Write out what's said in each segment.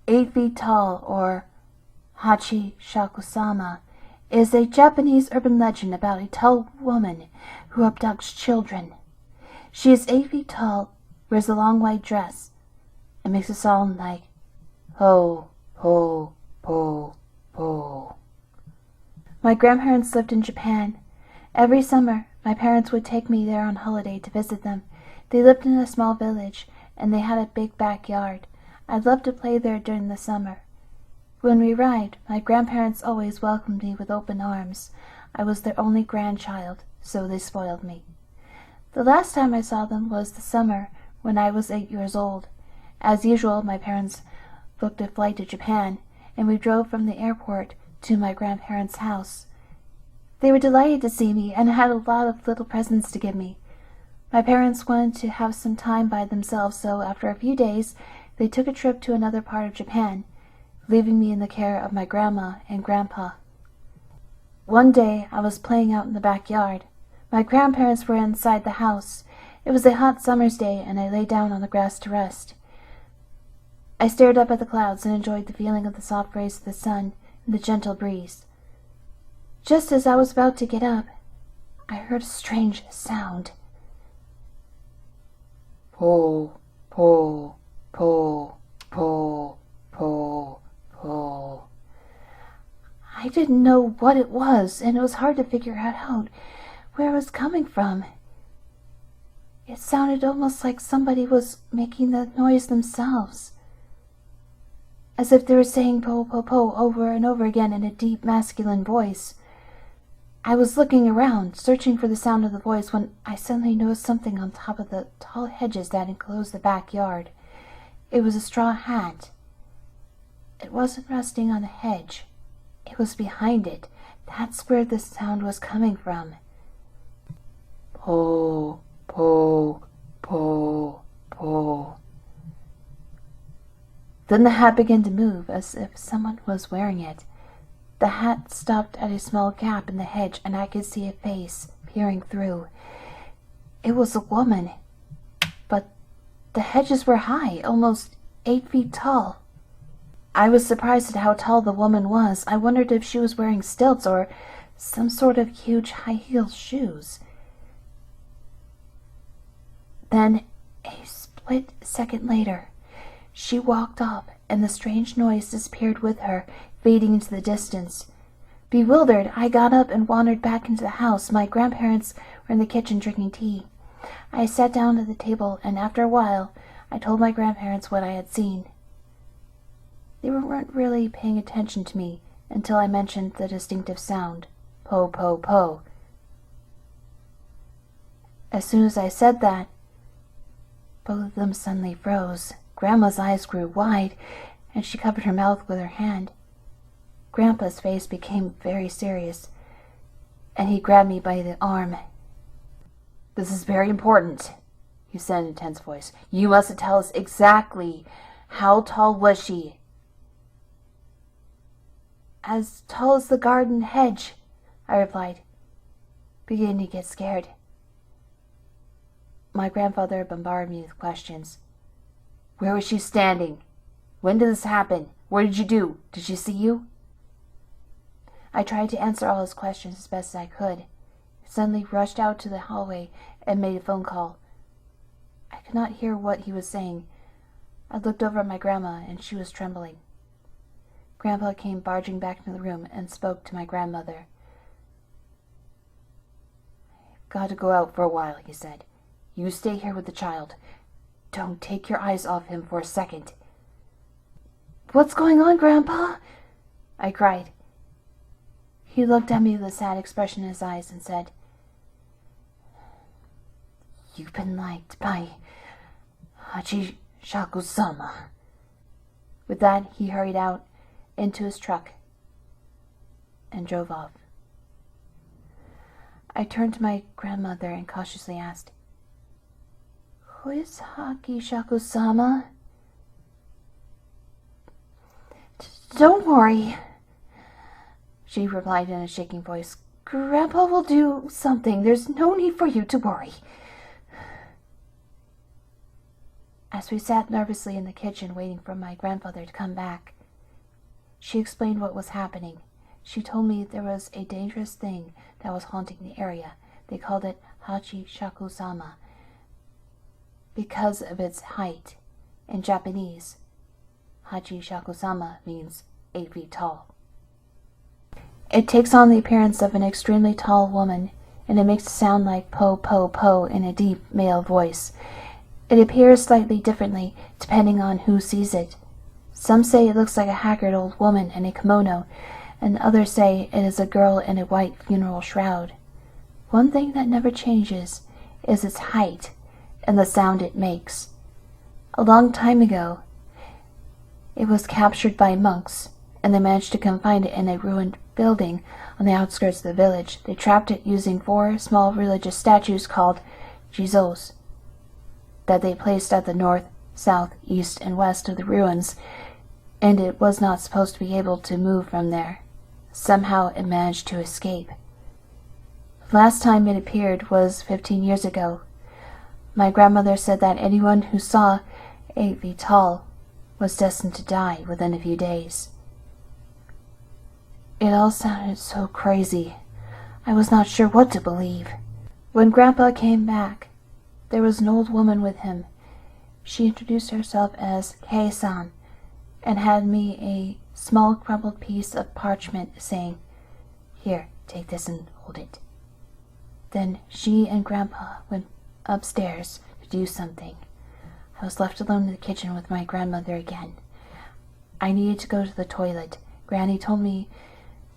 8 feet tall, or Hachi Shakusama, is a Japanese urban legend about a tall woman who abducts children. She is 8 feet tall, wears a long white dress, and makes a sound like ho, ho, ho, ho. My grandparents lived in Japan. Every summer, my parents would take me there on holiday to visit them. They lived in a small village, and they had a big backyard. I loved to play there during the summer. When we arrived, my grandparents always welcomed me with open arms. I was their only grandchild, so they spoiled me. The last time I saw them was the summer when I was 8 years old. As usual, my parents booked a flight to Japan, and we drove from the airport to my grandparents' house. They were delighted to see me and had a lot of little presents to give me. My parents wanted to have some time by themselves, so after a few days, they took a trip to another part of Japan, leaving me in the care of my grandma and grandpa. One day, I was playing out in the backyard. My grandparents were inside the house. It was a hot summer's day, and I lay down on the grass to rest. I stared up at the clouds and enjoyed the feeling of the soft rays of the sun and the gentle breeze. Just as I was about to get up, I heard a strange sound. Po, po, po, po, po, po. I didn't know what it was, and it was hard to figure out where it was coming from. It sounded almost like somebody was making the noise themselves, as if they were saying po, po, po over and over again in a deep masculine voice. I was looking around, searching for the sound of the voice, when I suddenly noticed something on top of the tall hedges that enclosed the backyard. It was a straw hat. It wasn't resting on the hedge. It was behind it. That's where the sound was coming from. Po, po, po, po. Then the hat began to move, as if someone was wearing it. The hat stopped at a small gap in the hedge, and I could see a face peering through. It was a woman, but the hedges were high, almost 8 feet tall. I was surprised at how tall the woman was. I wondered if she was wearing stilts or some sort of huge high-heeled shoes. Then, a split second later, she walked off, and the strange noise disappeared with her, fading into the distance. Bewildered, I got up and wandered back into the house. My grandparents were in the kitchen drinking tea. I sat down at the table, and after a while, I told my grandparents what I had seen. They weren't really paying attention to me until I mentioned the distinctive sound, po, po, po. As soon as I said that, both of them suddenly froze. Grandma's eyes grew wide, and she covered her mouth with her hand. Grandpa's face became very serious, and he grabbed me by the arm. "This is very important," he said in a tense voice. "You must tell us exactly how tall was she?" "As tall as the garden hedge," I replied, beginning to get scared. My grandfather bombarded me with questions. "Where was she standing? When did this happen? What did you do? Did she see you?" I tried to answer all his questions as best as I could. He suddenly rushed out to the hallway and made a phone call. I could not hear what he was saying. I looked over at my grandma, and she was trembling. Grandpa came barging back into the room and spoke to my grandmother. "I've got to go out for a while," he said. "You stay here with the child. Don't take your eyes off him for a second." "What's going on, Grandpa?" I cried. He looked at me with a sad expression in his eyes and said, "You've been liked by Hachi Shakusama." With that, he hurried out into his truck and drove off. I turned to my grandmother and cautiously asked, "Who is Hachi Shakusama?" "Don't worry," she replied in a shaking voice. "Grandpa will do something. There's no need for you to worry." As we sat nervously in the kitchen waiting for my grandfather to come back, she explained what was happening. She told me there was a dangerous thing that was haunting the area. They called it Hachi-shaku-sama because of its height. In Japanese, Hachi-shaku-sama means 8 feet tall. It takes on the appearance of an extremely tall woman, and it makes it sound like po po po in a deep male voice. It appears slightly differently depending on who sees it. Some say it looks like a haggard old woman in a kimono, and others say it is a girl in a white funeral shroud. One thing that never changes is its height and the sound it makes. A long time ago, it was captured by monks, and they managed to confine it in a ruined building on the outskirts of the village. They trapped it using 4 small religious statues called jizos that they placed at the north, south, east, and west of the ruins, and it was not supposed to be able to move from there. Somehow it managed to escape. The last time it appeared was 15 years ago. My grandmother said that anyone who saw 8 feet tall was destined to die within a few days. It all sounded so crazy. I was not sure what to believe. When Grandpa came back, there was an old woman with him. She introduced herself as Kei-san and had me a small crumpled piece of parchment saying, "Here, take this and hold it." Then she and Grandpa went upstairs to do something. I was left alone in the kitchen with my grandmother again. I needed to go to the toilet. Granny told me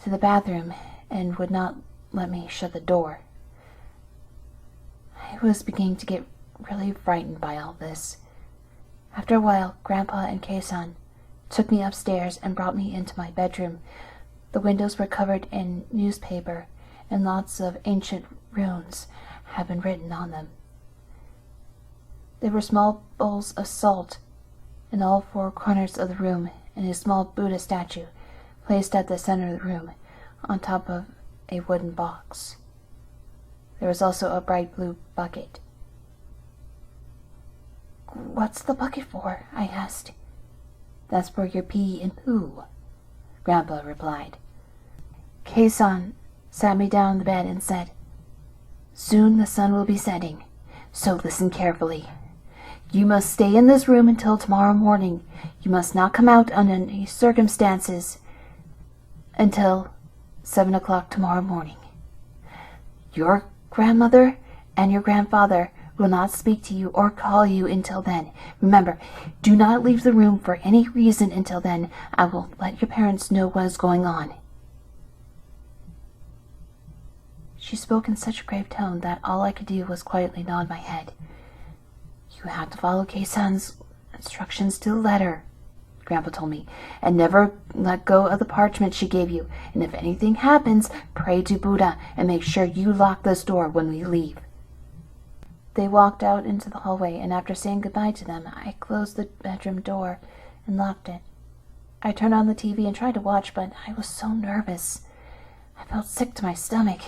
to the bathroom and would not let me shut the door. I was beginning to get really frightened by all this. After a while, Grandpa and Kei-san took me upstairs and brought me into my bedroom. The windows were covered in newspaper, and lots of ancient runes had been written on them. There were small bowls of salt in all 4 corners of the room, and a small Buddha statue placed at the center of the room on top of a wooden box. There was also a bright blue bucket. "What's the bucket for?" I asked. "That's for your pee and poo," Grandpa replied. Kei-san sat me down on the bed and said, "Soon the sun will be setting, so listen carefully. You must stay in this room until tomorrow morning. You must not come out under any circumstances until 7 o'clock tomorrow morning. Your grandmother and your grandfather will not speak to you or call you until then. Remember, do not leave the room for any reason until then. I will let your parents know what is going on." She spoke in such a grave tone that all I could do was quietly nod my head. "You have to follow Kei-san's instructions to the letter," Grandpa told me, "and never let go of the parchment she gave you. And if anything happens, pray to Buddha and make sure you lock this door when we leave." They walked out into the hallway, and after saying goodbye to them, I closed the bedroom door and locked it. I turned on the TV and tried to watch, but I was so nervous. I felt sick to my stomach.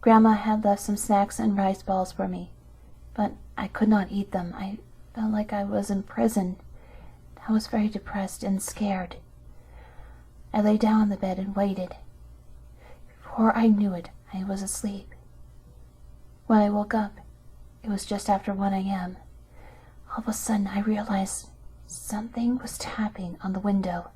Grandma had left some snacks and rice balls for me, but I could not eat them. I felt like I was in prison. I was very depressed and scared. I lay down on the bed and waited. Before I knew it, I was asleep. When I woke up, it was just after 1 a.m. All of a sudden, I realized something was tapping on the window.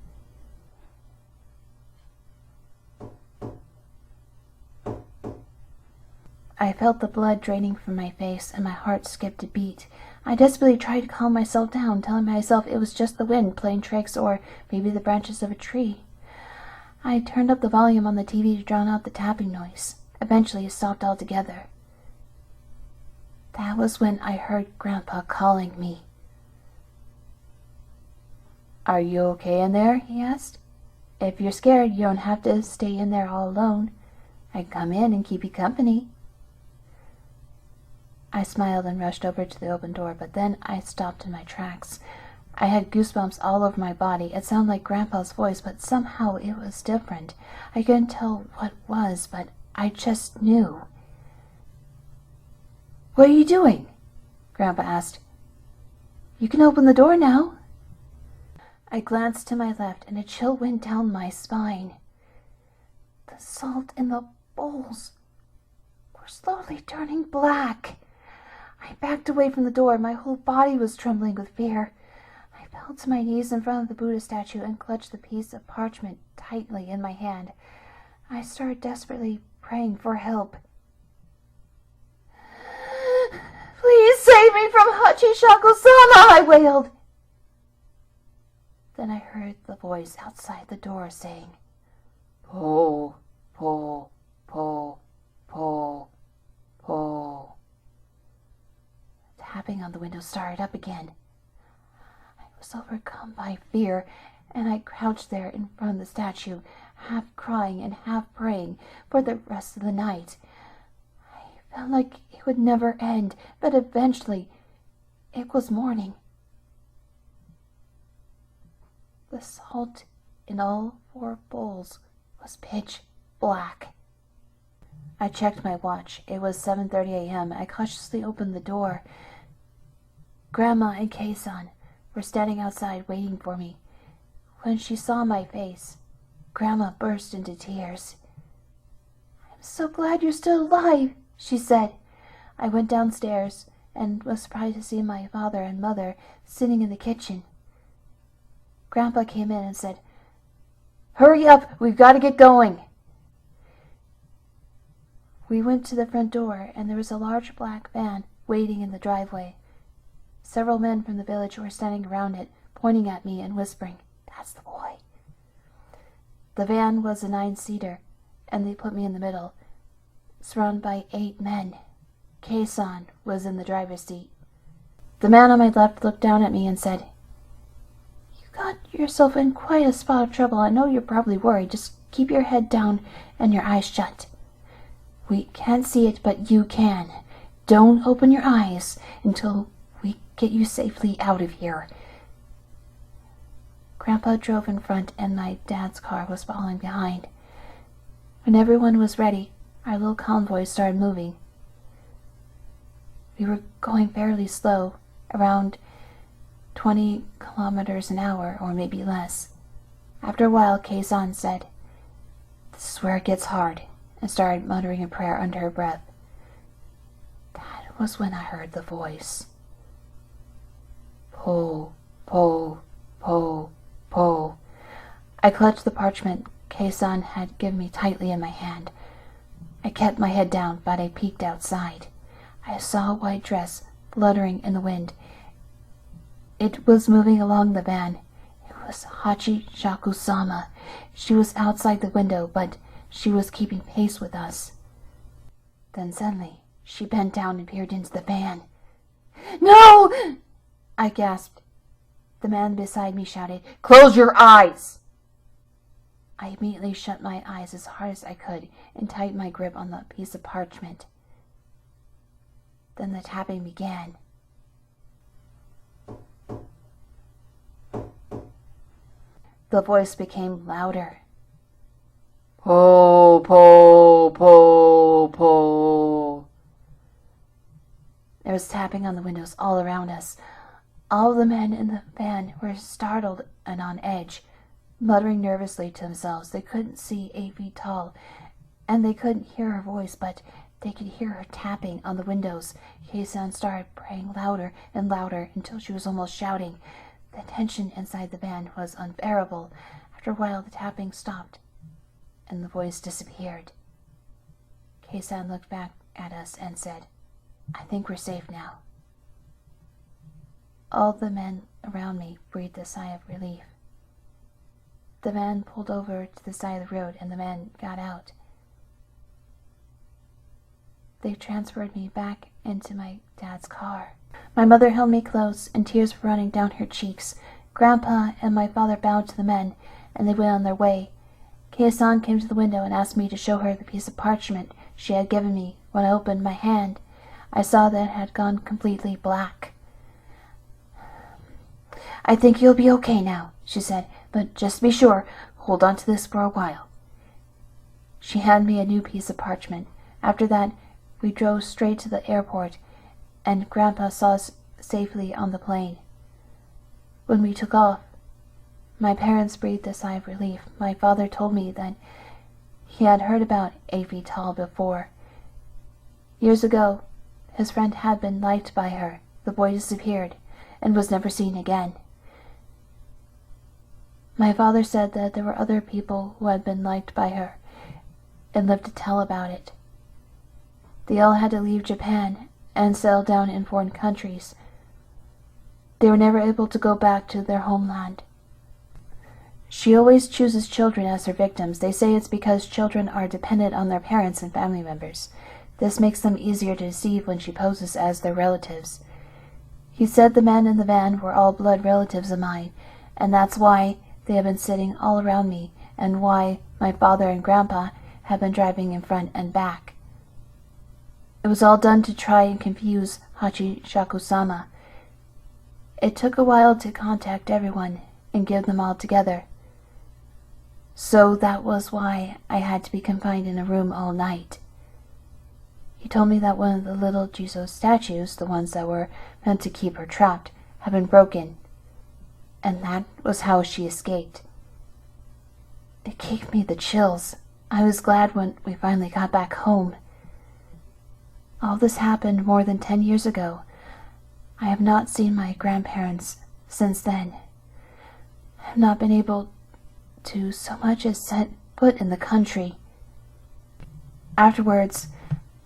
I felt the blood draining from my face, and my heart skipped a beat. I desperately tried to calm myself down, telling myself it was just the wind playing tricks, or maybe the branches of a tree. I turned up the volume on the TV to drown out the tapping noise. Eventually, it stopped altogether. That was when I heard Grandpa calling me. "Are you okay in there?" he asked. "If you're scared, you don't have to stay in there all alone. I can come in and keep you company." I smiled and rushed over to the open door, but then I stopped in my tracks. I had goosebumps all over my body. It sounded like Grandpa's voice, but somehow it was different. I couldn't tell what it was, but I just knew. "What are you doing?" Grandpa asked. "You can open the door now." I glanced to my left, and a chill went down my spine. The salt in the bowls were slowly turning black. I backed away from the door. My whole body was trembling with fear. I fell to my knees in front of the Buddha statue and clutched the piece of parchment tightly in my hand. I started desperately praying for help. "Please save me from Hachishaku-sama," I wailed. Then I heard the voice outside the door saying, "Pull, pull, pull, pull, pull." Tapping on the window started up again. I was overcome by fear, and I crouched there in front of the statue, half crying and half praying for the rest of the night. I felt like it would never end, but eventually it was morning. The salt in all 4 bowls was pitch black. I checked my watch. It was 7:30 a.m. I cautiously opened the door. Grandma and Kei-san were standing outside waiting for me. When she saw my face, Grandma burst into tears. "I'm so glad you're still alive," she said. I went downstairs and was surprised to see my father and mother sitting in the kitchen. Grandpa came in and said, "Hurry up, we've got to get going." We went to the front door, and there was a large black van waiting in the driveway. Several men from the village were standing around it, pointing at me and whispering, "That's the boy." The van was a 9-seater, and they put me in the middle, surrounded by 8 men. Kei-san was in the driver's seat. The man on my left looked down at me and said, "You got yourself in quite a spot of trouble. I know you're probably worried. Just keep your head down and your eyes shut. We can't see it, but you can. Don't open your eyes until we get you safely out of here." Grandpa drove in front, and my dad's car was following behind. When everyone was ready, our little convoy started moving. We were going fairly slow, around 20 kilometers an hour, or maybe less. After a while, Kei-san said, "This is where it gets hard," and started muttering a prayer under her breath. That was when I heard the voice. Pull, pull, pull, pull. I clutched the parchment Kei-san had given me tightly in my hand. I kept my head down, but I peeked outside. I saw a white dress fluttering in the wind. It was moving along the van. It was Hachishaku-sama. She was outside the window, but she was keeping pace with us. Then suddenly, she bent down and peered into the van. "No!" I gasped. The man beside me shouted, "Close your eyes!" I immediately shut my eyes as hard as I could and tightened my grip on the piece of parchment. Then the tapping began. The voice became louder. Pull, pull, pull, pull. There was tapping on the windows all around us. All the men in the van were startled and on edge, muttering nervously to themselves. They couldn't see 8 feet tall, and they couldn't hear her voice, but they could hear her tapping on the windows. Kei-san started praying louder and louder until she was almost shouting. The tension inside the van was unbearable. After a while, the tapping stopped, and the voice disappeared. Kei-san looked back at us and said, "I think we're safe now." All the men around me breathed a sigh of relief. The van pulled over to the side of the road, and the men got out. They transferred me back into my dad's car. My mother held me close, and tears were running down her cheeks. Grandpa and my father bowed to the men, and they went on their way. Kei-san came to the window and asked me to show her the piece of parchment she had given me. When I opened my hand, I saw that it had gone completely black. "I think you'll be okay now," she said, "but just be sure, hold on to this for a while." She handed me a new piece of parchment. After that, we drove straight to the airport. and Grandpa saw us safely on the plane. When we took off, my parents breathed a sigh of relief. My father told me that he had heard about 8 feet tall before. Years ago, his friend had been liked by her. The boy disappeared and was never seen again. My father said that there were other people who had been liked by her and lived to tell about it. They all had to leave Japan and settle down in foreign countries. They were never able to go back to their homeland. She always chooses children as her victims. They say it's because children are dependent on their parents and family members. This makes them easier to deceive when she poses as their relatives. He said the men in the van were all blood relatives of mine, and that's why they have been sitting all around me, and why my father and Grandpa have been driving in front and back. It was all done to try and confuse Hachishaku-sama. It took a while to contact everyone and give them all together. So that was why I had to be confined in a room all night. He told me that one of the little Jizo statues, the ones that were meant to keep her trapped, had been broken, and that was how she escaped. It gave me the chills. I was glad when we finally got back home. All this happened more than 10 years ago. I have not seen my grandparents since then. I have not been able to so much as set foot in the country. Afterwards,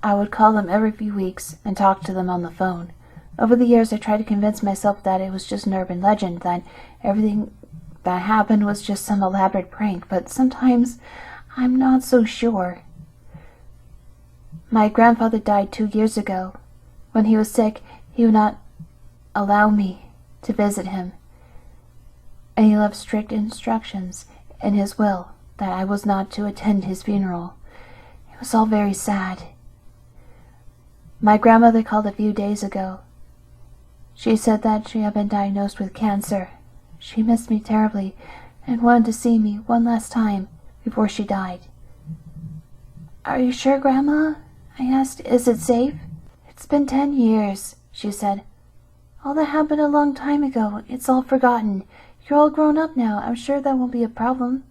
I would call them every few weeks and talk to them on the phone. Over the years, I tried to convince myself that it was just an urban legend, that everything that happened was just some elaborate prank, but sometimes I'm not so sure. My grandfather died 2 years ago. When he was sick, he would not allow me to visit him, and he left strict instructions in his will that I was not to attend his funeral. It was all very sad. My grandmother called a few days ago. She said that she had been diagnosed with cancer. She missed me terribly and wanted to see me one last time before she died. "Are you sure, Grandma?" I asked. "Is it safe?" "It's been 10 years, she said. "All that happened a long time ago. It's all forgotten. You're all grown up now. I'm sure that won't be a problem."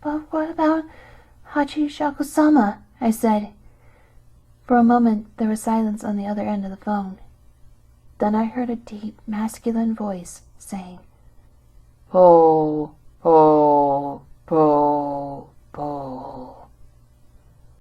But what about Hachishaku-sama?" I said. For a moment there was silence on the other end of the phone. Then I heard a deep, masculine voice saying, "Po, po, po, po."